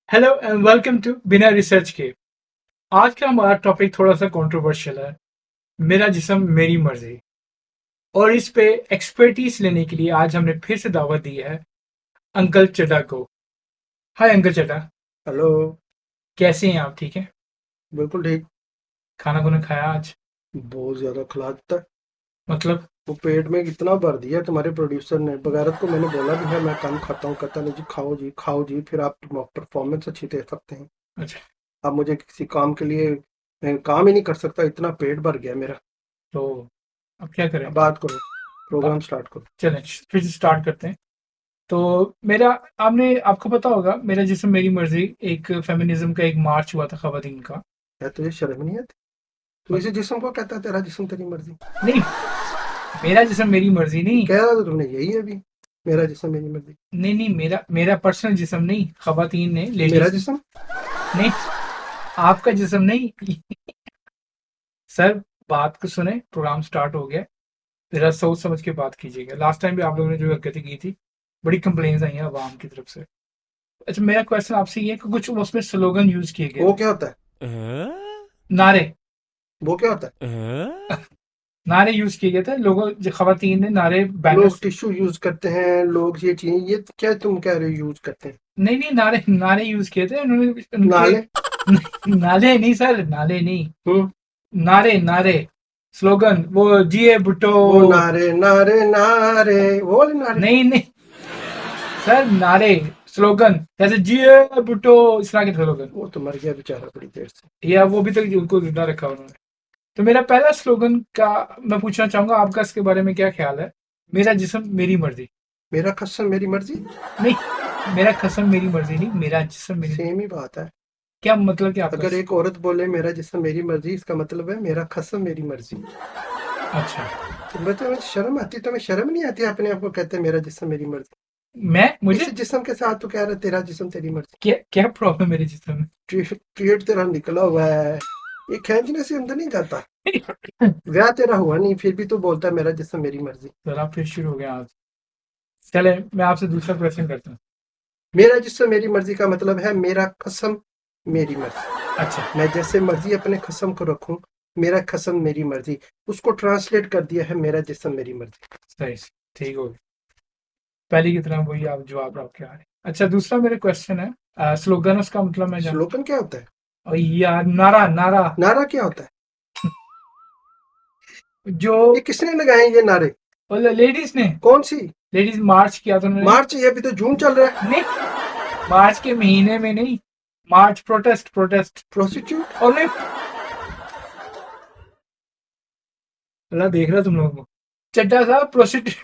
Hello and welcome to बिना research के। आज का हमारा टॉपिक थोड़ा सा कंट्रोवर्शियल है। मेरा जिस्म मेरी मर्जी। और इस पे एक्सपर्टीज लेने के लिए आज हमने फिर से दावत दी है अंकल चड्डा को। हाय अंकल चड्डा। हेलो। कैसे हैं आप? ठीक है? बिल्कुल ठीक। खाना खुना खाया आज? बहुत ज्यादा खिला देता है। मतलब? वो पेट में इतना भर दिया तुम्हारे प्रोड्यूसर ने। बगैरत को मैंने बोला भी है मैं कम खाता हूँ, कहता नहीं जी खाओ जी खाओ जी, फिर आप परफॉर्मेंस अच्छी दे सकते हैं। अच्छा। अब मुझे किसी काम के लिए मैं काम ही नहीं कर सकता, इतना पेट भर गया मेरा। तो अब क्या करें? अब बात करो, बा- प्रोग्राम स्टार्ट करो। चलें फिर से स्टार्ट करते हैं। तो मेरा आपने आपको पता होगा मेरा जिस्म मेरी मर्जी एक फेमिनिज्म का एक मार्च हुआ था खवातीन का। है तुझे शर्म नहीं आती? तू इसी जिस्म को कहता है तेरा जिस्म तेरी मर्जी? नहीं, मेरा जिस्म मेरी मर्जी ये नहीं। कह रहा तो तुमने यही है अभी, मेरा जिस्म मेरी मर्जी। नहीं नहीं, मेरा मेरा पर्सनल जिस्म नहीं, खवातीन ने, मेरा लेडीज ने। जिस्म? नहीं, आपका जिस्म नहीं। सर, बात को सुने, प्रोग्राम स्टार्ट हो गया। जरा सोच समझ के बात कीजिएगा। लास्ट टाइम भी आप लोगों ने जो हरकतें की थी, बड़ी कंप्लेन्स आई हैं अवाम की तरफ से। अच्छा, मेरा क्वेश्चन आपसे ये है कि कुछ उसमें स्लोगन यूज किए गए वो थे। क्या होता है? नारे। वो क्या होता है? नारे यूज किए गए थे लोगों, जो खवातीन ने नारे, लोग बैनर्स। टिश्यू यूज करते हैं, लोग ये चीज, ये क्या तुम कह रहे हो यूज करते हैं? नहीं नहीं, नारे नारे यूज किए थे उन्होंने उनके। नाले? नाले नहीं सर, नाले नहीं। हम्म। नारे नारे, स्लोगन, वो जिए भुट्टो। वो नारे नारे नारे, वो वाले नारे? नहीं नहीं सर, नारे, स्लोगन, जैसे जिए भुट्टो, इस तरह के स्लोगन। वो तो मर गया बेचारा बड़ी देर से। या वो भी तक उनको जिंदा रखा उन्होंने। तो मेरा पहला स्लोगन का मैं पूछना चाहूंगा, आपका इसके बारे में क्या ख्याल है? मेरा जिस्म मेरी मर्जी। मेरा कसम मेरी मर्जी? नहीं, मेरा कसम मेरी मर्जी नहीं, मेरा जिस्म मेरी। सेम ही बात है। क्या मतलब कि आपका? अगर एक औरत बोले मेरा जिस्म मेरी मर्जी, इसका मतलब है मेरा कसम मेरी मर्जी। अच्छा। तो मैं तो शर्म आती, तुम्हें शर्म नहीं आती? अपने आप को कहते हैं मेरा जिस्म मेरी मर्जी। मैं मुझे इस जिस्म के साथ तो कह रहे तेरा जिस्म तेरी मर्जी। क्या क्या प्रॉब्लम मेरे जिस्म में? पेट तेरा निकला हुआ है, ये खींचने से अंदर नहीं जाता। ब्याह तेरा हुआ नहीं, फिर भी तू बोलता है मेरा जिस्म मेरी मर्जी। सर, आप फिर शुरू हो गया आज। चले, मैं आपसे दूसरा क्वेश्चन करता हूँ। मेरा जिस्म मेरी मर्जी का मतलब है मेरा कसम मेरी मर्जी। अच्छा। मैं जैसे मर्जी अपने कसम को रखूं, मेरा कसम मेरी मर्जी, उसको ट्रांसलेट कर दिया है मेरा जिस्म मेरी मर्जी। सही। ठीक हो गया। पहले की तरह वही आप जवाब आपके आ रहे हैं। अच्छा, दूसरा मेरा क्वेश्चन है, स्लोगन उसका मतलब मैं जानता स्लोगन क्या होता है? हूँ। और यार, नारा नारा। नारा क्या होता है? जो ये किसने लगाए हैं ये नारे? लेडीज ने, कौन सी लेडीज मार्च किया था उन्होंने। मार्च? ये अभी तो जून चल रहा है। नहीं, मार्च के महीने में नहीं, मार्च, प्रोटेस्ट प्रोटेस्ट। प्रोस्टिट्यूट? और नहीं, अल्लाह देख रहा तुम लोगों को। चड्डा साहब, प्रोस्टिट्यूट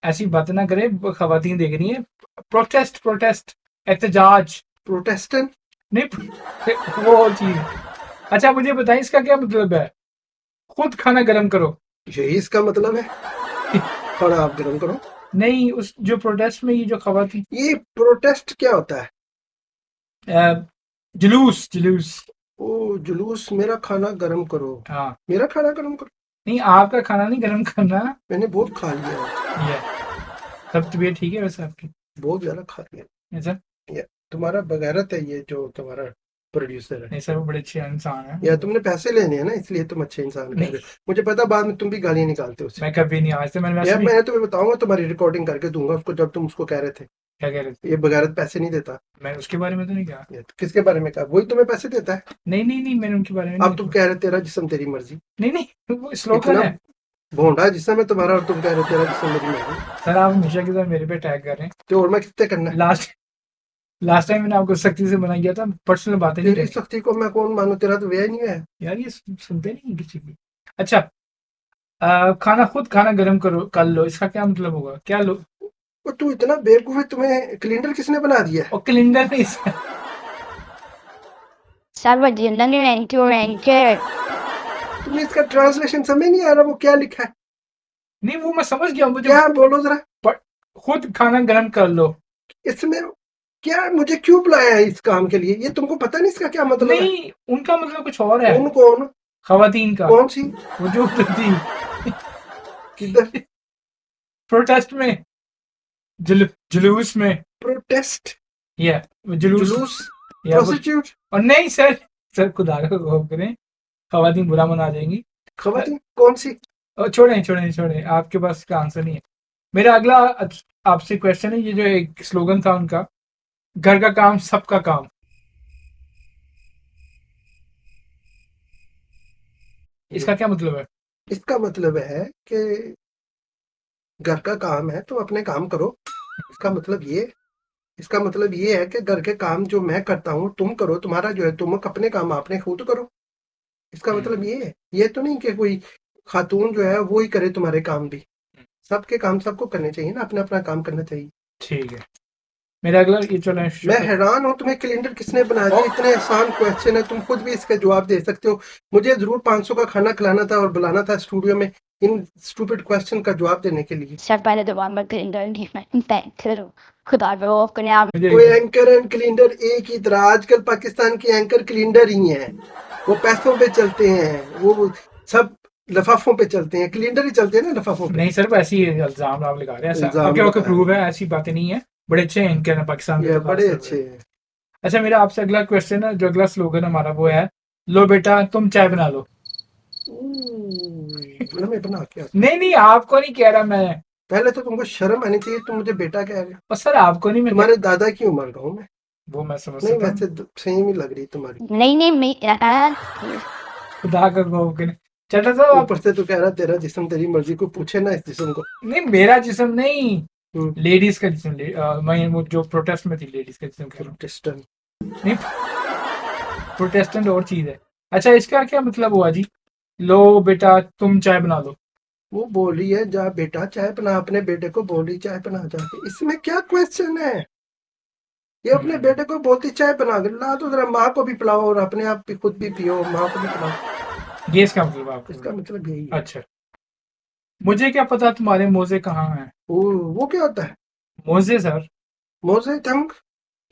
ऐसी बात ना करे, खवातीन देख रही है। प्रोटेस्ट प्रोटेस्ट, एहतजाज। प्रोटेस्टेंट? नहीं, वो चीज। अच्छा, मुझे बताइए इसका क्या मतलब है? खुद खाना गर्म करो। यही इसका मतलब है, खाना आप गर्म करो। नहीं, उस जो प्रोटेस्ट में ये जो खवातीन, ये प्रोटेस्ट क्या होता है? जुलूस जुलूस। ओ जुलूस, मेरा खाना गर्म करो। हाँ। मेरा खाना गर्म करो? नहीं, आपका खाना नहीं गर्म करना। मैंने बहुत खा लिया आज, ये सब तबीयत ठीक है वैसे आपकी? बहुत ज्यादा खा लिया। ऐसा? ये तुम्हारा बगैरत है, ये जो तुम्हारा प्रोड्यूसर है। नहीं सर, वो बड़े अच्छे इंसान है। या तुमने पैसे लेने हैं ना, इसलिए तुम अच्छे इंसान कह नहीं, रहे हो। मुझे पता, बाद में तुम भी गालियां निकालते हो उसे। मैं कभी नहीं, आज से मैंने वैसे यार भी। मैं तुम्हें बताऊंगा, तुम्हारी रिकॉर्डिंग करके दूंगा उसको, जब तुम उसको कह रहे थे क्या कह रहे थे? ये बगैरत पैसे नहीं देता। मैं उसके बारे में तो नहीं कहा। ये तो किसके बारे में कहा? वही तुम्हें पैसे देता है। नहीं नहीं नहीं, मैंने उनके बारे में नहीं अब तुम कहा। कह रहे तेरा जिस्म तेरी मर्जी। नहीं नहीं, वो स्लोगन इतना है। भोंडा है जिसमें मैं तुम्हारा, और तुम कह रहे हो तेरा जिस्म मेरी मर्जी। सर, आप हमेशा की तरह मेरे पे अटैक कर रहे हैं। तो और मैं कितने करना है? लास्ट लास्ट टाइम मैंने आपको सख्ती से मना किया था, पर्सनल बातें नहीं तेरी करनी। सख्ती को मैं कौन मानू? तेरा तो व्याह ही नहीं है। यार, ये सुनते नहीं हैं किसी की। अच्छा, खाना खुद खाना गर्म करो कर लो, इसका क्या मतलब होगा? क्या लो? और तू इतना बेवकूफ है, तुम्हें कैलेंडर किसने बना दिया है? और कैलेंडर नहीं इसका। Salvador तुम्हें इसका ट्रांसलेशन समझ नहीं आ रहा, वो क्या लिखा है? नहीं, वो मैं समझ गया, मुझे क्या बोलो जरा। खुद खाना गर्म कर लो। इसमें क्या, मुझे क्यों बुलाया है इस काम के लिए? ये तुमको पता नहीं इसका क्या मतलब है? नहीं, उनका मतलब कुछ और है। कौन कौन? खवातीन का। कौन सी? वो जो थी किधर? प्रोटेस्ट में, जुलूस में। प्रोटेस्ट? या जुलूस जुलूस, या वो प्रोस्टिट्यूट, और नहीं सर, सर खुदा का खौफ करें, खवातीन बुरा मना जाएंगी। खवातीन कौन सी? छोड़ें छोड़ें छोड़ें, आपके पास इसका आंसर नहीं है। मेरा अगला आपसे क्वेश्चन है, ये जो एक स्लोगन था उनका, घर का काम सबका काम, इसका क्या मतलब है? इसका मतलब है कि घर का काम है तो अपने काम करो। इसका मतलब ये है कि घर के काम जो मैं करता हूँ तुम करो, तुम्हारा जो है तुम अपने काम आपने खुद करो। इसका मतलब ये है, ये तो नहीं कि कोई खातून जो है वो ही करे तुम्हारे काम भी। सबके काम सबको करने चाहिए ना, अपना अपना काम करना चाहिए। ठीक है, मेरा अगला ये चलो मैं हैरान हूँ तुम्हें कैलेंडर किसने बना दिया। इतने आसान क्वेश्चन है, तुम खुद भी इसका जवाब दे सकते हो। मुझे जरूर 500 का खाना खिलाना था और बुलाना था स्टूडियो में इन स्टूपिड क्वेश्चन का जवाब देने के लिए। Sir, pala dumaan mag-calendar, hindi man pero खुदा पे वो करने आप मुझे कोई एंकर एंड कैलेंडर एक ही तरह। आजकल पाकिस्तान के एंकर कैलेंडर ही हैं, वो पैसों पे चलते हैं, वो सब लफाफों पे चलते हैं। कैलेंडर ही चलते हैं ना लफाफों पे। नहीं सर, ऐसी इल्जाम आप लगा रहे हैं, ऐसा इल्जाम ओके ओके लगा प्रूव है, ऐसी बातें नहीं है। बड़े अच्छे एंकर हैं पाकिस्तान के ये तो बड़े खास तौर अच्छे पे। हैं। अच्छा, मेरा आपसे अगला क्वेश्चन है, जो अगला स्लोगन हमारा वो है, लो बेटा तुम चाय बना लो। हमें बना के नहीं नहीं, आपको नहीं कह रहा मैं, पहले तो तुमको शर्म आनी चाहिए, तुम मुझे बेटा कह रहे हो। और सर आपको नहीं मैं तुम्हारे दादा की उम्र का हूँ मैं। वो मैं समझ नहीं सकता हूँ। वैसे सेम ही लग रही तुम्हारी। नहीं मैं खुदा का खौफ करें। चटा साहब आप, ऊपर से तो कह रहा तेरा जिस्म तेरी मर्जी, को पूछे ना इस जिस्म को। नहीं मेरा जिस्म नहीं, हम्म, लेडीज का जिस्म, मैं वो जो प्रोटेस्ट में थी लेडीज का जिस्म कह रहा हूँ। डिस्टेंस। नहीं, प्रोटेस्टेंट और चीज है। अच्छा, इसका क्या मतलब हुआ जी, लो बेटा तुम चाय बना लो? वो बोल रही है जा बेटा चाय बना, अपने बेटे को बोल रही चाय बना जाके। इसमें क्या क्वेश्चन है? ये अपने बेटे को बोलती चाय बना के ला, तो जरा माँ को भी पिलाओ और अपने आप भी खुद भी पियो, माँ को भी पिलाओ। ये इसका मतलब आपको? इसका मतलब यही है। अच्छा, मुझे क्या पता तुम्हारे मोजे कहाँ हैं? वो क्या होता है? मोजे सर, मोजे टंग।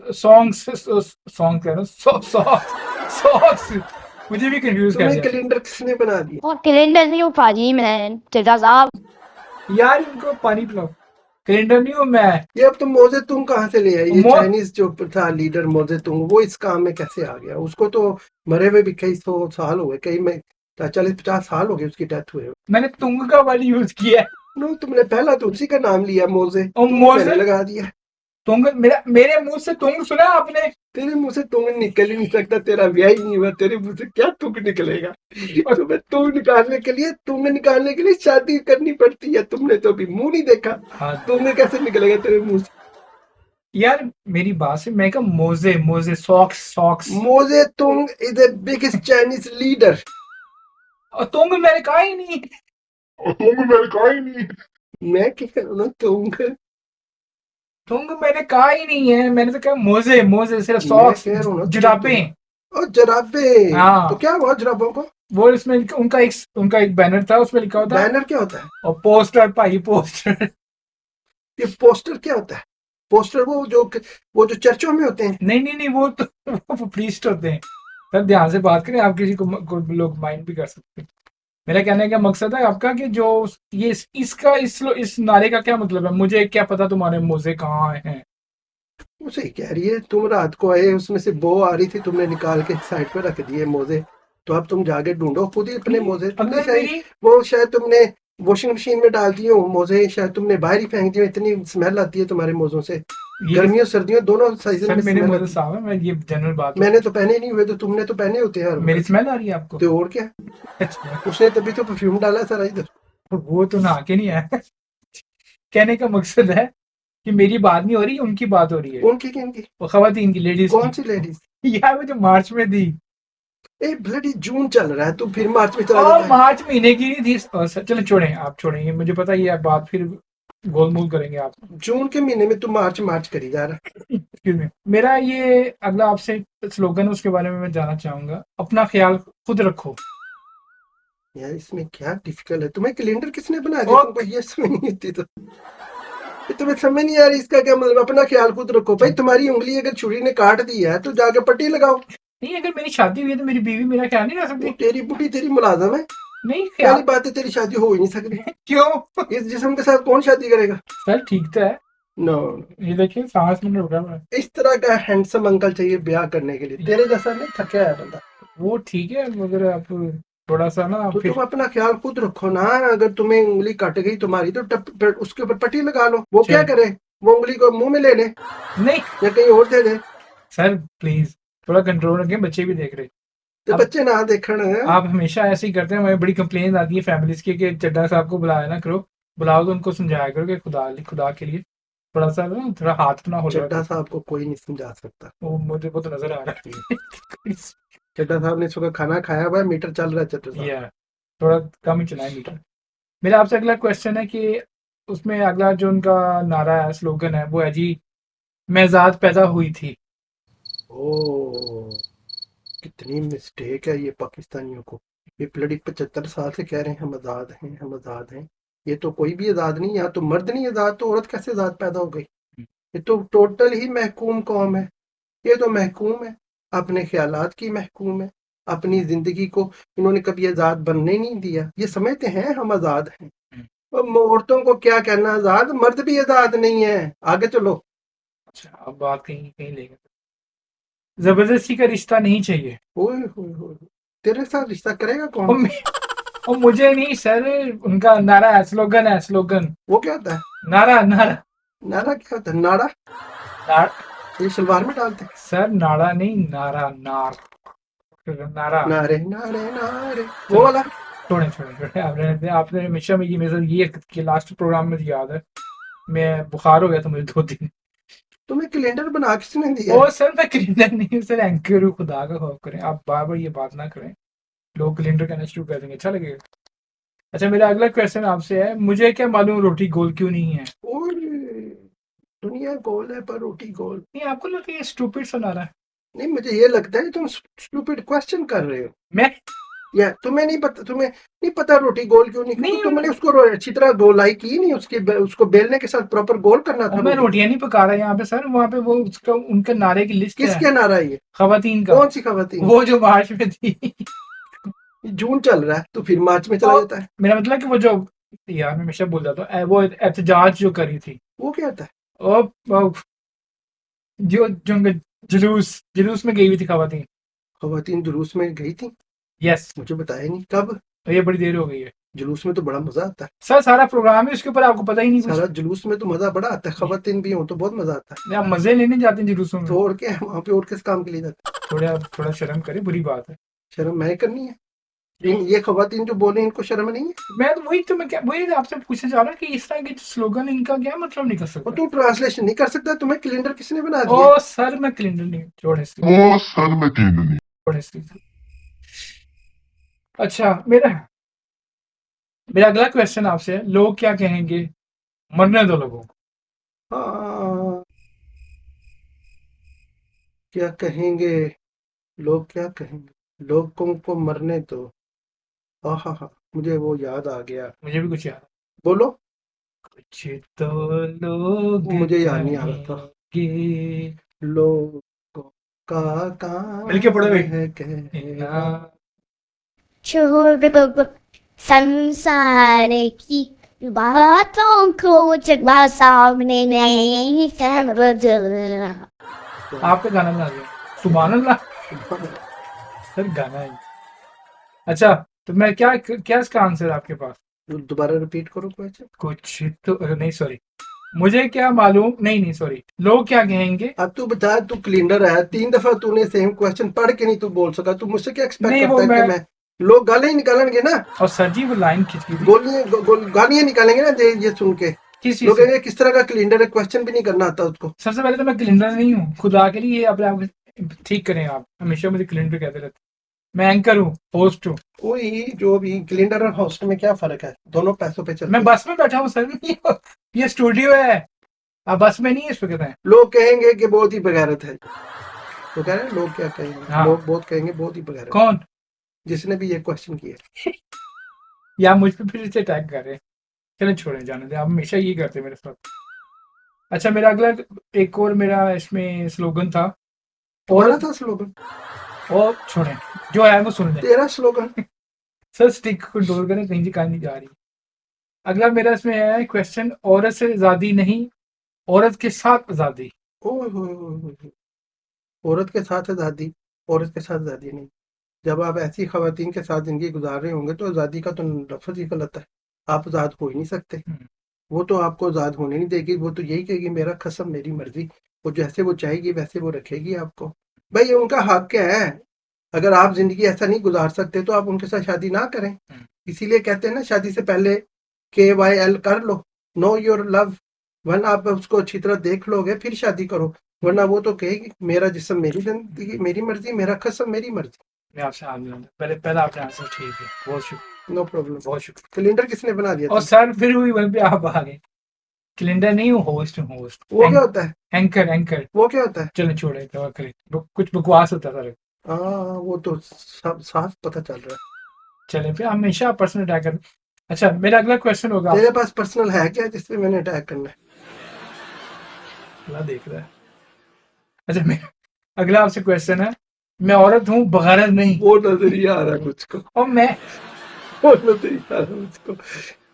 सॉन्ग्स, सॉन्ग कह रहा हूँ, सॉक्स, मुझे भी कंफ्यूज कर तुम्हें दिया कैलेंडर किसने बना दिया? और कैलेंडर नहीं हो पाजी मैं जजा साहब। यार, इनको पानी पिलाओ। कैलेंडर नहीं हूँ मैं। ये अब तुम मोजे तुंग कहाँ से ले आई? ये मो चाइनीज जो था लीडर मोजे तुंग, वो इस काम में कैसे आ गया? उसको तो मरे हुए भी कई 100 साल हो गए, कई में 40-50 साल हो गए उसकी डेथ हुए। मैंने तुंग का वर्ड यूज किया है। नो, तुमने पहला तो उसी का नाम लिया मोजे, और तुंग मोजे, मैंने लगा दिया। तुंग, मेरे मुंह से तुंग सुना आपने? तेरे मुंह से तुंग निकल ही नहीं सकता, तेरा ब्याह ही नहीं हुआ, तेरे मुंह से क्या तुंग निकलेगा? तुम्हें तुंग निकालने के लिए शादी करनी पड़ती है। तुमने तो अभी मुंह नहीं देखा, हाँ तुंग कैसे निकलेगा तेरे मुंह से? यार, मेरी बात से मैं कहा मोजे, मोजे, socks. Mao Tse Tung is the biggest Chinese leader. और तुंग मैंने कहा ही नहीं। मैं क्या करूँ ना तुंग? तुंग मैंने कहा ही नहीं है, मैंने तो कहा मोजे, मोजे सिर्फ मैं सॉक्स, कह रहा हूँ ना जुराबें। और जराबे। हाँ, तो क्या हुआ जराबों को? वो इसमें उनका एक बैनर था, उसमें लिखा होता, बैनर क्या होता है? और पोस्टर भाई, पोस्टर। ये पोस्टर क्या होता है? पोस्टर वो जो चर्चों में होते हैं। नहीं नहीं नहीं, वो प्रीस्ट होते हैं। सर ध्यान से बात करें, आप किसी को लोग माइंड भी कर सकते हैं। मेरा कहने का मकसद है आपका कि जो ये इस नारे का क्या मतलब है, मुझे क्या पता तुम्हारे मोजे कहाँ हैं? वो सही कह रही है, तुम रात को आए, उसमें से बो आ रही थी, तुमने निकाल के साइड पे रख दिए मोजे। तो अब तुम जाके ढूंढो खुद ही अपने मोजे। तुमने अगर शायद मेरी वो शायद तुमने वॉशिंग मशीन में डाल दिए हो मोजे, शायद तुमने बाहर ही फेंक दिए। इतनी स्मेल आती है तुम्हारे मोजों से, ये गर्मियों सर्दियों दोनों सीजन सर में मेरे स्मेल मोजे आती है। साफ है, मैं ये जनरल बात मैंने तो पहने नहीं हुए, तो तुमने तो पहने होते हैं हर मेरी वक्त। स्मेल आ रही है आपको? तो और क्या, अच्छा, उसने तभी तो परफ्यूम डाला सारा इधर। वो तो नहा के नहीं आया। कहने का मकसद है कि मेरी बात नहीं हो रही, उनकी बात हो रही है, उनकी किनकी? वो खवातीन की, लेडीज कौन की। सी लेडीज? यार वो जो मार्च में थी, ए ब्लडी जून चल रहा है, तू फिर मार्च में चला और जाता है। मार्च महीने की नहीं थी। चलो छोड़ें, आप छोड़ेंगे, मुझे पता है ये बात फिर गोलमोल करेंगे आप। जून के महीने में तू मार्च मार्च करी जा रहा है। एक्सक्यूज मी, मेरा ये अगला आपसे स्लोगन है, उसके बारे में मैं जानना चाहूंगा, अपना ख्याल खुद रखो। यार इसमें क्या डिफिकल्ट है? तुम्हें कैलेंडर किसने बना दिया? तुमको ये समझ नहीं आती तो ये तुम्हें समझ नहीं आ रही, इसका क्या मतलब? अपना ख्याल खुद रखो भाई। तुम्हारी उंगली अगर छुरी ने काट दी है तो जाके पट्टी लगाओ। नहीं, अगर मेरी शादी हुई है तो मेरी बीवी मेरा ख्याल नहीं रख वो सकती? तेरी बुढ़ी तेरी मुलाजम है। नहीं पहली ख्याल बात है तेरी शादी हो ही नहीं सकती। क्यों? इस जिस्म के साथ कौन शादी करेगा? सर ठीक तो है, नो, ये देखिए सांस में रुका हुआ है। इस तरह का हैंडसम अंकल चाहिए ब्याह करने के लिए, तेरे जैसा नहीं, थका है बंदा। वो ठीक है मगर आप थोड़ा सा ना तो तुम फिर अपना ख्याल खुद रखो ना, अगर तुम्हें उंगली कट गई तुम्हारी तो उसके ऊपर पट्टी लगा लो, वो क्या चल करे, वो उंगली को मुंह में ले ले नहीं या कहीं और दे दे। सर प्लीज थोड़ा कंट्रोल रखें, बच्चे भी देख रहे। तो अब बच्चे ना देखण। आप हमेशा ऐसे ही करते हैं, हमें बड़ी कंप्लेन आती है फैमिलीज की कि चड्डा साहब को बुलाया ना करो, बुलाओ तो उनको समझाया करो कि खुदा के लिए थोड़ा सा ना थोड़ा हाथ अपना हो चड्डा जाए। साहब को कोई नहीं समझा सकता। वो तो नजर आ रहा है। चड्डा साहब ने सुबह खाना खाया हुआ है, मीटर चल रहा है चड्डा साहब। या थोड़ा कम ही चलाएं मीटर। मेरा आपसे अगला क्वेश्चन है कि उसमें अगला जो उनका नारा है, स्लोगन है, वो है जी मैं ज़ात पैदा हुई थी। ओ, कितनी मिस्टेक है ये पाकिस्तानियों को। ये ब्लडी 75 साल से कह रहे हैं हम आजाद हैं, हम आजाद हैं। ये तो कोई भी आजाद नहीं, यहाँ तो मर्द नहीं आजाद, तो औरत कैसे आजाद पैदा हो गई। ये तो टोटल ही महकूम कौम है। ये तो महकूम है, अपने ख्यालात की महकूम है। अपनी जिंदगी को इन्होंने कभी आजाद बनने ही नहीं दिया। ये समझते हैं हम आजाद हैं। और औरतों को क्या कहना आजाद, मर्द भी आजाद नहीं है। आगे चलो। अच्छा अब बात कहीं कहीं ले गए। जबरदस्ती का रिश्ता नहीं चाहिए। ओए होए होए, तेरे साथ रिश्ता करेगा और, कौन। और मुझे नहीं सर, उनका नारा है, स्लोगन है, स्लोगन वो क्या होता है, नारा नारा नारा क्या होता है, नाड़ा, नारा ये शलवार में डालते हैं। सर नारा नहीं, नारा नार नारा। नारे नारे नारे, वो चलो वाला। छोड़े छोड़े छोड़े, आपने आपने हमेशा में ये मेरे साथ ये कि लास्ट प्रोग्राम में याद है मैं बुखार हो गया था मुझे 2 दिन। तुम्हें कैलेंडर बना किसने दिया ओ है। सर मैं क्लीनर नहीं हूँ सर, एंकर हूँ, खुदा का खौफ करें आप, बार बार ये बात ना करें, लोग कैलेंडर कहना शुरू कर देंगे, अच्छा लगेगा। अच्छा मेरा अगला क्वेश्चन आपसे है, मुझे क्या मालूम रोटी गोल क्यों नहीं है। और दुनिया गोल है पर रोटी गोल नहीं आपको लगता है ये स्टूपिड सुना रहा है। नहीं। मुझे ये लगता है तुम स्टूपिड क्वेश्चन कर रहे हो। मैं या तुम्हें नहीं पता, तुम्हें नहीं पता रोटी गोल क्यों नहीं, क्योंकि नहीं तुमने उसको अच्छी तरह गोलाई की नहीं, उसको बेलने के साथ प्रॉपर गोल करना था मैं रोटी को। रोटियां नहीं पका रहा यहाँ पे सर, वहाँ पे वो उसका उनके नारे की लिस्ट है, किसके नारा ये, खवातीन का, कौन सी खवातीन। वो जो मार्च में थी। जून चल रहा है तो फिर मार्च में चला और जाता है। मेरा मतलब कि वो जो यार मैं हमेशा बोल जाता हूँ वो एहतजाज जो करी थी, वो क्या होता है। और जो जो उनका जुलूस जुलूस में गई हुई थी खवातीन। खवातीन जुलूस में गई थी, यस मुझे बताया नहीं कब। ये बड़ी देर हो गई है जुलूस में तो बड़ा मजा आता है। सर, सारा प्रोग्राम है उसके ऊपर, आपको पता ही नहीं कुछ। सारा जुलूस में तो मजा बड़ा आता है, खवातीन भी हो तो बहुत मजा आता है। आप मजे लेने जाते हैं जुलूसों में। तो और क्या है, वहां पे और किस काम के लिए जाते हैं। थोड़ा थोड़ा शर्म करें, बुरी बात है। शर्म मैं करनी है, ये खवातीन जो बोले इनको शर्म नहीं है। मैं तो वही तो मैं क्या वही आपसे पूछने जा रहा कि इस तरह के स्लोगन इनका क्या मतलब निकल और सकता है। तू ट्रांसलेशन नहीं कर सकता, तुम्हें कैलेंडर किसने बना दिया। ओ सर मैं कैलेंडर नहीं छोड़ हिस्ट्री, वो सर मैं कैलेंडर नहीं। छोड़ हिस्ट्री। अच्छा मेरा मेरा अगला क्वेश्चन आपसे है, लोग क्या कहेंगे, मरने दो लोगों को। हाँ, क्या कहेंगे लोग, क्या कहेंगे, लोगों को मरने दो। हाँ हाँ हाँ, मुझे वो याद आ गया। मुझे भी कुछ याद है। बोलो। कुछ तो लोग मुझे याद नहीं आ रहा था। कहेंगे, लोगों का काम मिलके पढ़ो भाई। है कहना। छोड़ दो संसार की बातों को, जब सामने नहीं समझ। आपका गाना बना दिया, सुभान अल्लाह। सर गाना है। अच्छा तो मैं क्या क्या इसका आंसर आपके पास। दोबारा रिपीट करो क्वेश्चन। कुछ तो नहीं सॉरी, मुझे क्या मालूम, नहीं नहीं सॉरी, लोग क्या कहेंगे। अब तू बता, तू कैलेंडर है, 3 दफा तूने सेम क्वेश्चन पढ़ के नहीं तू बोल सका, तू मुझसे क्या एक्सपेक्ट नहीं वो करता है कि मैं लोग गाली ही निकालेंगे ना, और सर जी वो लाइन खिंच गई थी गालियां निकालेंगे ना ये सुन के। किस चीज लोग से। कहेंगे किस तरह का कैलेंडर है, क्वेश्चन भी नहीं करना आता उसको। सबसे पहले तो मैं कैलेंडर नहीं हूँ, खुदा के लिए अपने आप ठीक करें, आप हमेशा मुझे कैलेंडर कहते रहते, मैं एंकर हूँ, होस्ट हूँ। वही जो भी, कैलेंडर और होस्ट में क्या फर्क है, दोनों पैसों पे चलते मैं हैं। बस में बैठा हूँ सर, ये स्टूडियो है, आप बस में नहीं है, इसको कहते हैं। लोग कहेंगे कि बहुत ही बगैरत है, तो कह रहे हैं लोग क्या कहेंगे, हाँ। लोग बहुत कहेंगे बहुत ही बगैरत। कौन, जिसने भी ये क्वेश्चन किया। या मुझ पे फिर से अटैक कर रहे हैं, चलो छोड़े जाने दे, आप हमेशा ये करते मेरे साथ। अच्छा मेरा अगला एक और मेरा इसमें स्लोगन था, तुम्हारा था स्लोगन, और छोड़े जो है वो सुन ले। तेरा स्लोगन। सर स्टिक कंट्रोल करें, कहीं से कहीं नहीं जा रही। अगला मेरा इसमें है क्वेश्चन, औरत से आजादी नहीं औरत के साथ आजादी। ओह हो, हो। औरत के साथ आज़ादी, औरत के साथ आज़ादी नहीं। जब आप ऐसी खवातीन के साथ ज़िंदगी गुज़ार रहे होंगे तो आज़ादी का तो लफ़्ज़ ही गलत है। आप आज़ाद हो ही नहीं सकते। हम्म, वो तो आपको आज़ाद होने नहीं देगी, वो तो यही कहेगी मेरा कसम मेरी मर्ज़ी। वो जैसे वो चाहेगी वैसे वो रखेगी आपको। भाई ये उनका हक है। अगर आप ज़िंदगी ऐसा नहीं गुज़ार सकते तो आप उनके साथ शादी ना करें। हम्म। इसीलिए कहते हैं ना शादी से पहले KYL कर लो, नो योर लव। वरना आप उसको अच्छी तरह देख लोगे फिर शादी करो, वरना वो तो कहेगी मेरा जिस्म मेरी जिंदगी मेरी मर्जी, मेरा कसम मेरी मर्जी। मैं आपसे हाथ मिलाऊंगा, पहले पहला आपने आंसर ठीक है, बहुत शुक्रिया, नो प्रॉब्लम। बहुत शुक्रिया। कैलेंडर किसने बना दिया और तुम? सर फिर हुई वहीं पे आप आ गए। कैलेंडर नहीं हूँ, होस्ट हूँ, होस्ट। वो क्या होता है? Anchor anchor. वो क्या होता है? चलो छोड़े, दवा करें, कुछ बकवास होता था। हाँ वो तो सब साफ पता चल रहा है। चले फिर हमेशा पर्सनल अटैक कर। अच्छा मेरा अगला क्वेश्चन होगा तेरे आपसे। पास पर्सनल है क्या जिसपे मैंने अटैक करना है? अगला देख रहा है। अच्छा मेरा अगला आपसे क्वेश्चन है, मैं औरत हूँ बगैरत नहीं। वो नजर ही आ रहा है मुझको, और मैं वो नजर ही आ रहा है मुझको।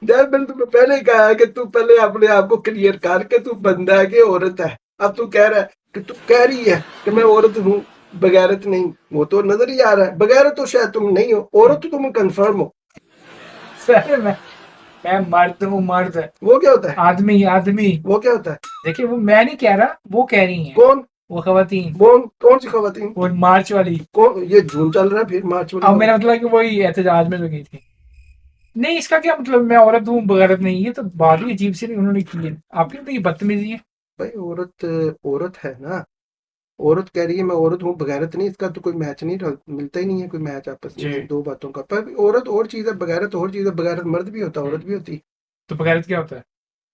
जब मैंने तुम्हें पहले ही कहा है कि तू पहले अपने आप को क्लियर कर के तू बंदा है कि औरत है। अब तू कह रहा है कि तू कह रही है कि मैं औरत हूँ बगैरत नहीं, वो तो नजर ही आ रहा है। बगैरत तो शायद तुम नहीं हो, औरत तो तुम कंफर्म हो। सर मैं मर्द हूँ, मर्द। वो क्या होता है? आदमी आदमी। वो क्या होता है? देखिए वो मैं नहीं कह रहा, वो कह रही हैं। कौन? वो खवातीन, कौन सी खवातीन? वो मार्च वाली। कौन? ये जून चल रहा है फिर मार्च वाली अब खबर? मेरा मतलब है कि वही एहतजाज में लगी थी। नहीं इसका क्या मतलब, मैं औरत हूँ बगैरत नहीं, ये तो बात ही अजीब सी उन्होंने की है। आपकी तो ये बदतमीजी है। भाई औरत औरत है ना। औरत कह रही है मैं औरत हूँ बगैरत नहीं, इसका तो कोई मैच नहीं मिलता ही नहीं है कोई मैच आपस जी। में दो बातों का। पर औरत और चीज है, बगैरत और चीज है। बगैरत मर्द भी होता है, औरत भी होती है। तो बगैरत क्या होता है?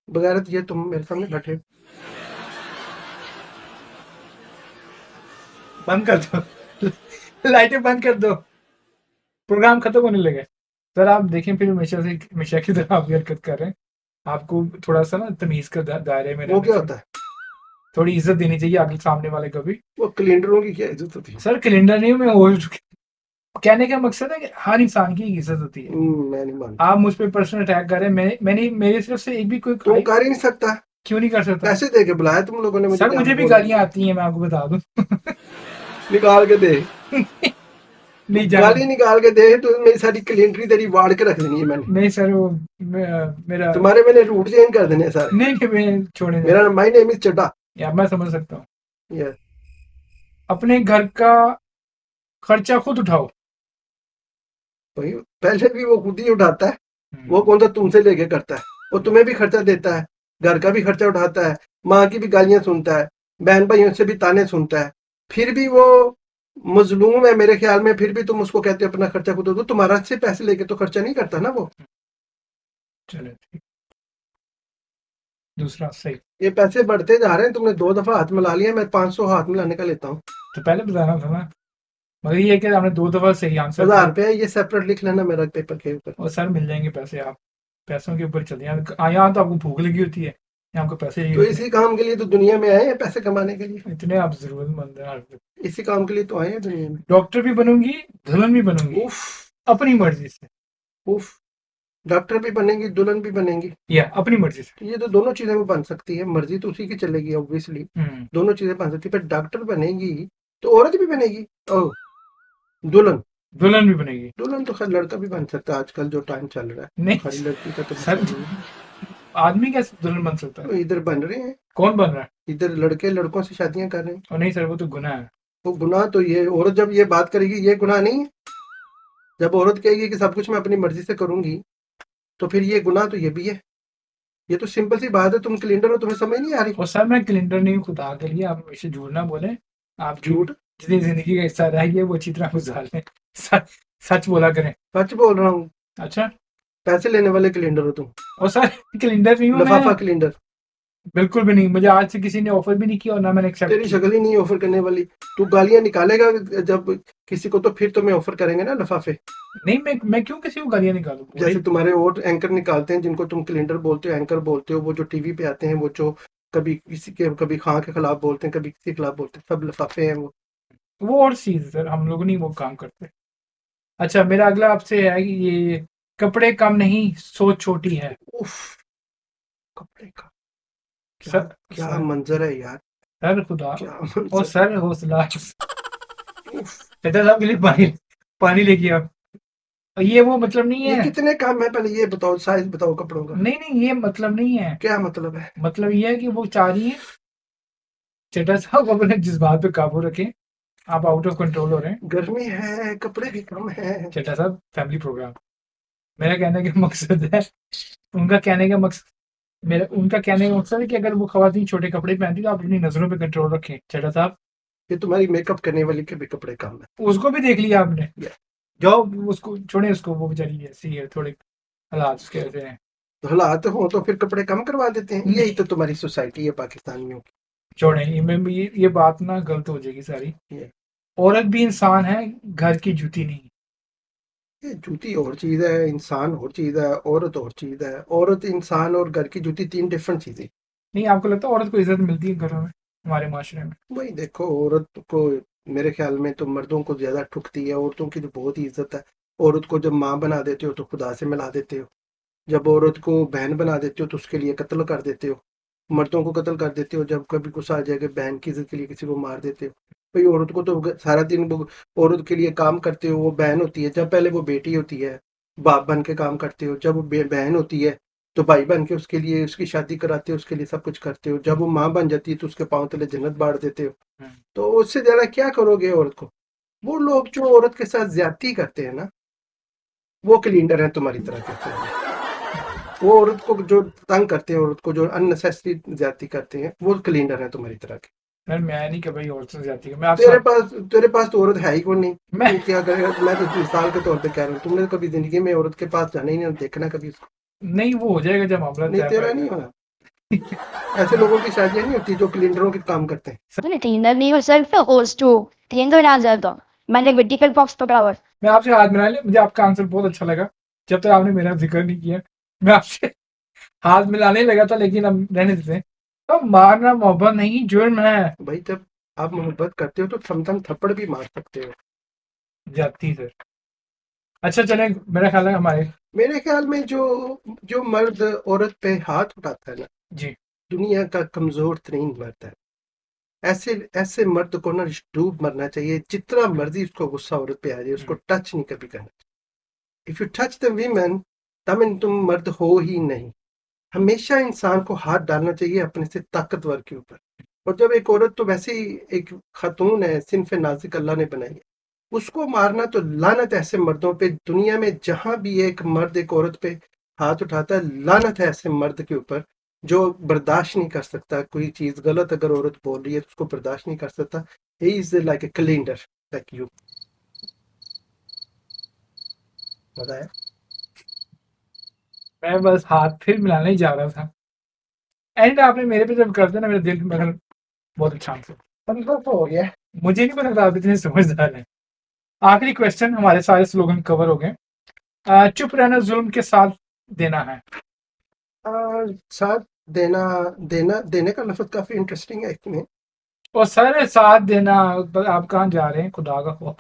बगैरत ये तुम मेरे सामने बैठे हो। बंद कर दो। लाइटें बंद कर दो, प्रोग्राम खत्म होने लगे। सर आप देखें फिर हमेशा से हमेशा की तरह आप ये हरकत कर रहे हैं। आपको थोड़ा सा ना तमीज का दायरे में वो रहना क्या चाहिए। होता है? थोड़ी इज्जत देनी चाहिए आगे सामने वाले को भी। वो कैलेंडरों की क्या इज्जत होती है? सर कैलेंडर नहीं हूं मैं, हो चुके। कहने का मकसद है कि हर इंसान की एक इज्जत होती है। मैं नहीं मानता। आप मुझ पर पर्सनल अटैक कर रहे हैं, मैंने मेरी तरफ से एक भी कोई तुम कर ही नहीं सकता। क्यों नहीं कर सकता? पैसे दे के बुलाया तुम लोगों ने मुझे सर क्या मुझे भी बोल। गालियां आती हैं, मैं आपको बता दूं। निकाल के दे। तू नहीं जाने। गाली निकाल के दे तो मेरी सारी कैलेंडरी तेरी वाड़ के रख देनी है मैंने। नहीं सर वो मेरा तुम्हारे मैंने रूट चेंज कर देने हैं सारे। नहीं नहीं मैं छोड़े जाए। मेरा माई नेम इज चड्डा। या मैं समझ सकता हूँ। ये अपने घर का खर्चा खुद उठाओ। भाई पहले भी वो खुद ही उठाता है। वो हम्म, कौन सा तुमसे लेके करता है? वो तुम्हें भी खर्चा देता है, घर का भी खर्चा उठाता है, माँ की भी गालियां सुनता है, बहन भाइयों से भी ताने सुनता है। फिर भी वो मजलूम है मेरे ख्याल में, फिर भी तुम उसको कहते हो अपना खर्चा खुद दो। तुम्हारा से पैसे लेके तो खर्चा नहीं करता ना वो। चलो ठीक। दूसरा सही। ये पैसे बढ़ते जा रहे हैं, तुमने 2 दफा हाथ मिला लिया, मैं 500 हाथ मिलाने का लेता हूँ। तो पहले बताना था ना, मगर ये कि हमने 2 दफा सही आंसर 1000 रुपया ये सेपरेट लिख लेना मेरा पेपर के ऊपर। और सर मिल जाएंगे पैसे। आप पैसों के ऊपर चले यहाँ तो आपको भूख लगी होती है, यहाँ आपको पैसे चाहिए तो होते इसी काम के लिए तो दुनिया में आए हैं, पैसे कमाने के लिए। हैं। इतने आप जरूरतमंद हैं। इसी काम के लिए तो आए हैं दुनिया में। डॉक्टर भी बनूंगी, दुल्हन भी बनूंगी, उफ। अपनी मर्जी से। उफ। डॉक्टर भी बनेगी, दुल्हन भी बनेगी। या अपनी मर्जी से। तो ये तो दोनों चीजें में बन सकती है, मर्जी तो उसी की चलेगी ऑब्वियसली। दोनों चीजें बन सकती है, पर डॉक्टर बनेगी तो औरत भी बनेगी। ओह। दुल्हन। दुल्हन भी बनेगी। दुल्हन तो खैर लड़का भी बन सकता है, आजकल जो टाइम चल रहा है नहीं खाली लड़की का तो सर, मसला नहीं है। आदमी कैसे दुल्हन बन सकता है? तो इधर बन रहे हैं, कौन बन रहा है? इधर लड़के लड़कों से शादियां कर रहे हैं। और नहीं सर वो तो गुनाह है। वो गुनाह तो ये औरत जब ये बात करेगी ये गुनाह नहीं है। जब औरत कहेगी कि सब कुछ मैं अपनी मर्जी से करूंगी तो फिर ये गुनाह तो ये भी है। ये तो सिंपल सी बात है, तुम कैलेंडर हो, तुम्हें समझ नहीं आ रही। और सर मैं कैलेंडर नहीं हूँ, खुदा के लिए आप हमेशा झूठ ना बोले। आप झूठ? जितनी जिंदगी का हिस्सा रह गया वो अच्छी तरह गुजार लें। सच सच बोला करें। सच बोल रहा हूँ। अच्छा। पैसे लेने वाले कैलेंडर हो तुम। और सर कैलेंडर नहीं हूँ मैं। लफाफा कैलेंडर। बिल्कुल भी नहीं, मुझे आज से किसी ने ऑफर भी नहीं किया और ना मैंने एक्सेप्ट तेरी किया। शक्ल ही नहीं ऑफर करने वाली। तू गालियां निकालेगा जब किसी को, तो फिर तुम्हें ऑफर करेंगे ना लफाफे। नहीं मैं क्यों किसी को गालियां निकालूं? जैसे तुम्हारे और एंकर निकालते हैं जिनको तुम कैलेंडर बोलते हो, एंकर बोलते हो, वो जो टीवी पे आते हैं, वो जो कभी किसी के कभी खां के खिलाफ बोलते हैं, कभी किसी के खिलाफ बोलते हैं, सब लफाफे हैं वो। वो और चीज है, सर हम लोग नहीं वो काम करते। अच्छा मेरा अगला आपसे है कि ये कपड़े कम नहीं सोच छोटी है। उफ। कपड़े का सर क्या सर, मंजर है यार, सर खुदा, क्या और मंजर। सर हौसला, उफ, चाचा साहब के लिए पानी, पानी लेके आओ। ये वो मतलब नहीं ये है, कितने काम है, पहले ये बताओ, साइज बताओ कपड़ों का, नहीं नहीं ये मतलब नहीं है, क्या मतलब है। मतलब ये है कि वो चाह रही है चड्ढा साहब अपने जज्बात पे काबू रखें, आप आउट ऑफ कंट्रोल हो रहे हैं। गर्मी है, कपड़े भी कम है। चड्ढा साहब फैमिली प्रोग्राम, मेरा कहने का मकसद है, उनका कहने का मकसद, मेरा उनका कहने का मकसद है कि अगर वो खवातीन छोटे कपड़े पहनती तो आप अपनी नजरों पे कंट्रोल रखें। चड्ढा साहब ये तुम्हारी मेकअप करने वाली के भी कपड़े कम है। उसको भी देख लिया आपने, Yeah. जाओ उसको छोड़े, उसको वो बेचारी ऐसी है, थोड़े हालात उसके ऐसे हैं। तो हालात हो तो फिर कपड़े कम करवा देते हैं, यही तो तुम्हारी सोसाइटी है पाकिस्तानियों की। छोड़े, ये बात ना गलत हो जाएगी सारी। ये औरत भी इंसान है, घर की जूती नहीं। ये जूती और चीज है, इंसान और चीज है, औरत और चीज है। औरत, इंसान और घर की जूती तीन डिफरेंट चीजें। नहीं आपको लगता है औरत को इज्जत मिलती है घरों में, हमारे माशरे में? वही देखो, औरत को मेरे ख्याल में तो मर्दों को ज्यादा ठुकती है, औरतों की तो बहुत ही इज्जत है। औरत को जब माँ बना देते हो तो खुदा से मिला देते हो, जब औरत को बहन बना देते हो तो उसके लिए कत्ल कर देते हो। मर्दों को कत्ल कर देते हो जब कभी गुस्सा आ जाएगा, बहन की इज्जत के लिए किसी को मार देते हो। भाई औरत को तो सारा दिन वो औरत के लिए काम करते हो, वो बहन होती है, जब पहले वो बेटी होती है बाप बन के काम करते हो, जब वो बहन होती है तो भाई बन के उसके लिए उसकी शादी कराते हो, उसके लिए सब कुछ करते हो, जब वो माँ बन जाती है तो उसके पाँव तले जन्नत बांट देते हो। तो उससे ज्यादा क्या करोगे औरत को। वो लोग जो औरत के साथ ज्यादती करते हैं ना, वो क्लीनर है तुम्हारी तरह के। वो औरत को जो तंग करते हैं, औरत को जो अननेसेसरी ज्यादती करते हैं, वो क्लीनर है तुम्हारी तरह के। सर मैं नहीं कभी औरत से जाती मैं आपसे, तेरे पास तो औरत है ही कौन नहीं। मैं तू क्या करेगा, मैं तो मिसाल के तौर पे कह रहा हूँ, तुमने तो कभी जिंदगी में औरत के पास जाना ही नहीं, देखना कभी उसको। नहीं, वो हो जाएगा जब मामला नहीं, तय तेरा नहीं पाएगा। होना। ऐसे लोगों की शादियां नहीं होती जो क्लीनरों के काम करते हैं। Bunu tingnan yourself goes to tingnan natin. May medical box pa power. मैं आपसे हाथ मिला लिया, मुझे आपका आंसर बहुत अच्छा लगा, जब तक आपने मेरा जिक्र नहीं किया मैं आपसे हाथ मिलाने ही लगा था, लेकिन अब रहने देते हैं। तो मारना मोहब्बत नहीं जुर्म है। भाई जब आप मोहब्बत करते हो तो थम थप्पड़ भी मार सकते हो। जाती सर। अच्छा चले, मेरा ख्याल है हमारे, मेरे ख्याल में जो जो मर्द औरत पे हाथ उठाता है ना, जी दुनिया का कमजोर तरीन मर्द है। ऐसे ऐसे मर्द को ना डूब मरना चाहिए, जितना मर्जी उसको गुस्सा औरत पे आ जाए, उसको टच नहीं कभी करना चाहिए। If you touch the women, तब तुम मर्द हो ही नहीं। हमेशा इंसान को हाथ डालना चाहिए अपने से ताकतवर के ऊपर। और जब एक औरत तो वैसे ही एक खातून है, सिनफ नाजिक अल्लाह ने बनाई है, उसको मारना तो लानत है। ऐसे मर्दों पे दुनिया में जहां भी एक मर्द एक औरत पे हाथ उठाता है, लानत है ऐसे मर्द के ऊपर जो बर्दाश्त नहीं कर सकता कोई चीज गलत। अगर औरत बोल रही है तो उसको बर्दाश्त नहीं कर सकता। He is like a calendar, like you. मजा आया। मैं बस हाथ फिर मिलाने ही जा रहा था, एंड आपने मेरे पे जब करते ना, मेरे दिल में बहुत अच्छा आंसर। मतलब तो हो गया। मुझे नहीं पता था आप इतने समझदार हैं। आखिरी क्वेश्चन, हमारे सारे स्लोगन कवर हो गए। चुप रहना जुल्म के साथ देना है। साथ देना, देने का लफ्ज काफी इंटरेस्टिंग है इसमें। और सर साथ देना, आप कहाँ जा रहे हैं, खुदा का खौफ।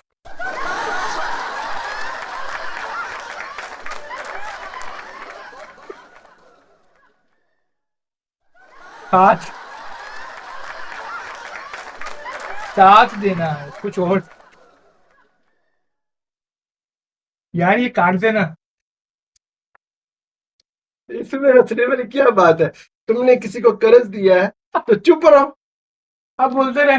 साथ साथ देना है, कुछ और यार, ये काट देना। इसमें हंसने वाली क्या बात है। तुमने किसी को कर्ज दिया है तो चुप रहो। आप बोलते रहे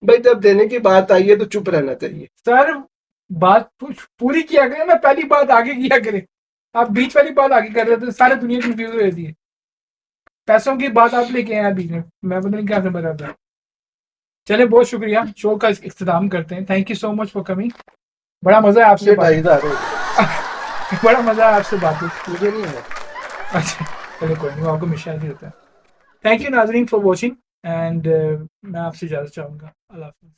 भाई जब देने की बात आई है तो चुप रहना चाहिए। सर, बात पूरी किया करें ना, पहली बात आगे किया करें। आप बीच वाली बात आगे कर रहे थे, सारे दुनिया कंफ्यूज हो जाती है। पैसों की बात आप लेके आए बीच में, मैं पता नहीं क्या समझ रहा था। चले, बहुत शुक्रिया, शो का इख्तिताम करते हैं। Thank you so much for coming. बड़ा मजा है आपसे ये बात 2,500 हो गया। बड़ा मजा है आपसे बात। मुझे नहीं है। अच्छा चलो, कोई नहीं, वो आपको मिशा ही होता है। थैंक यू नाजरीन फॉर वॉचिंग, एंड मैं आपसे इजाजत चाहूंगा। अल्लाह हाफिज।